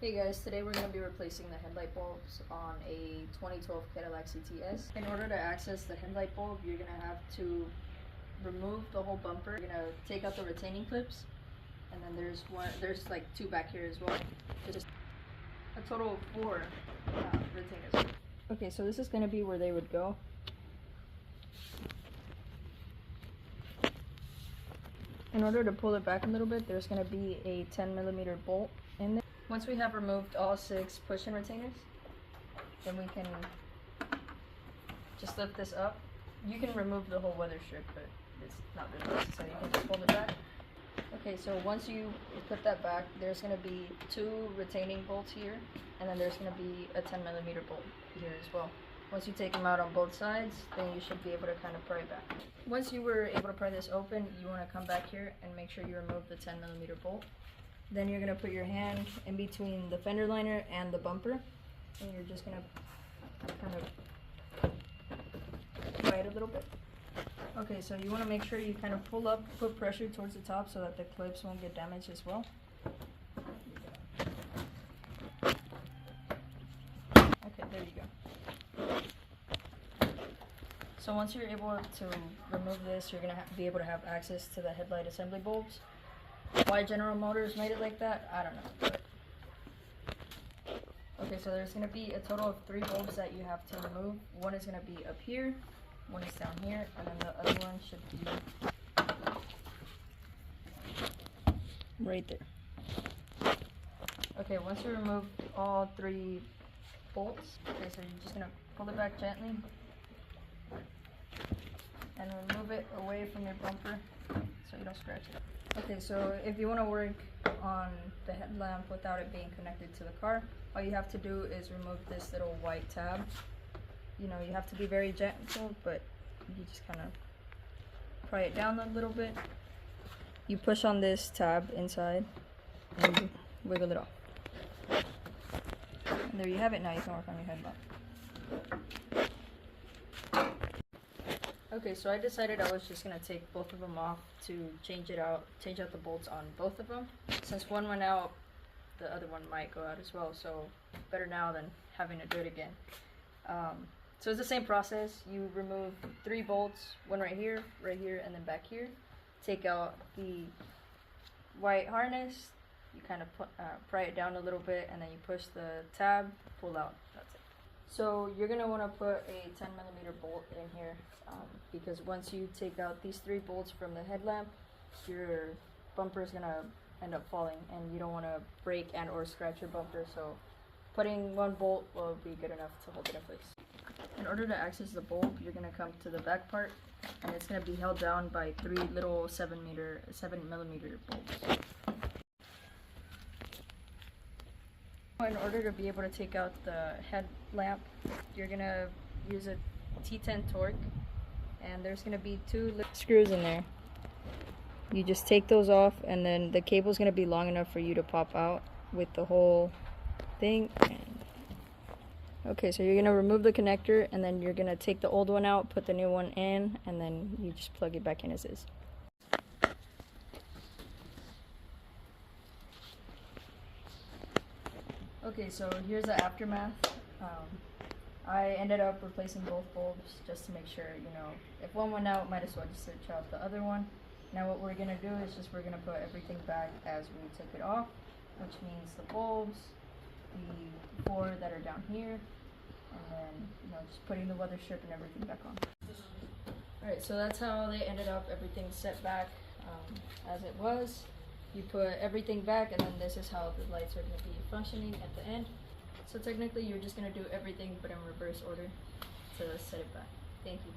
Hey guys, today we're going to be replacing the headlight bulbs on a 2012 Cadillac CTS. In order to access the headlight bulb, you're going to have to remove the whole bumper. You're going to take out the retaining clips, and then there's like two back here as well. Just a total of four retainers. Okay, so this is going to be where they would go. In order to pull it back a little bit, there's going to be a 10mm bolt in there. Once we have removed all 6 push-in retainers, then we can just lift this up. You can remove the whole weather strip, but it's not really necessary. You can just hold it back. Okay, so once you put that back, there's going to be 2 retaining bolts here, and then there's going to be a 10mm bolt here as well. Once you take them out on both sides, then you should be able to kind of pry it back. Once you were able to pry this open, you want to come back here and make sure you remove the 10mm bolt. Then you're going to put your hand in between the fender liner and the bumper, and you're just going to kind of pry it a little bit. Okay, so you want to make sure you kind of pull up, put pressure towards the top so that the clips won't get damaged as well. Okay, there you go. So once you're able to remove this, you're going to be able to have access to the headlight assembly bulbs. Why General Motors made it like that, I don't know. But okay, so there's going to be a total of 3 bulbs that you have to remove. One is going to be up here, one is down here, and then the other one should be right there. Okay, once you remove all 3 bolts, okay, so you're just going to pull it back gently and remove it away from your bumper so you don't scratch it. Okay, so if you want to work on the headlamp without it being connected to the car, all you have to do is remove this little white tab. You know, you have to be very gentle, but you just kind of pry it down a little bit. You push on this tab inside and you wiggle it off. And there you have it. Now you can work on your headlamp. Okay, so I decided I was just going to take both of them off to change out the bolts on both of them. Since one went out, the other one might go out as well, so better now than having to do it again. So it's the same process. You remove 3 bolts, one right here, and then back here. Take out the white harness, you kind of pry it down a little bit, and then you push the tab, pull out, that's it. So you're going to want to put a 10mm bolt in here because once you take out these 3 bolts from the headlamp, your bumper is going to end up falling, and you don't want to break and or scratch your bumper, so putting 1 bolt will be good enough to hold it in place. In order to access the bulb, you're going to come to the back part, and it's going to be held down by 3 little 7mm bolts. In order to be able to take out the headlamp, you're going to use a T10 torque, and there's going to be 2 little screws in there. You just take those off, and then the cable is going to be long enough for you to pop out with the whole thing. Okay, so you're going to remove the connector, and then you're going to take the old one out, put the new one in, and then you just plug it back in as is. Okay, so here's the aftermath. I ended up replacing both bulbs just to make sure, you know, if one went out, might as well just switch out the other one. Now what we're going to do is we're going to put everything back as we took it off, which means the bulbs, the 4 that are down here, and then, you know, just putting the weather strip and everything back on. Alright, so that's how they ended up. Everything's set back as it was. You put everything back, and then this is how the lights are going to be functioning at the end. So technically you're just going to do everything but in reverse order to set it back. Thank you.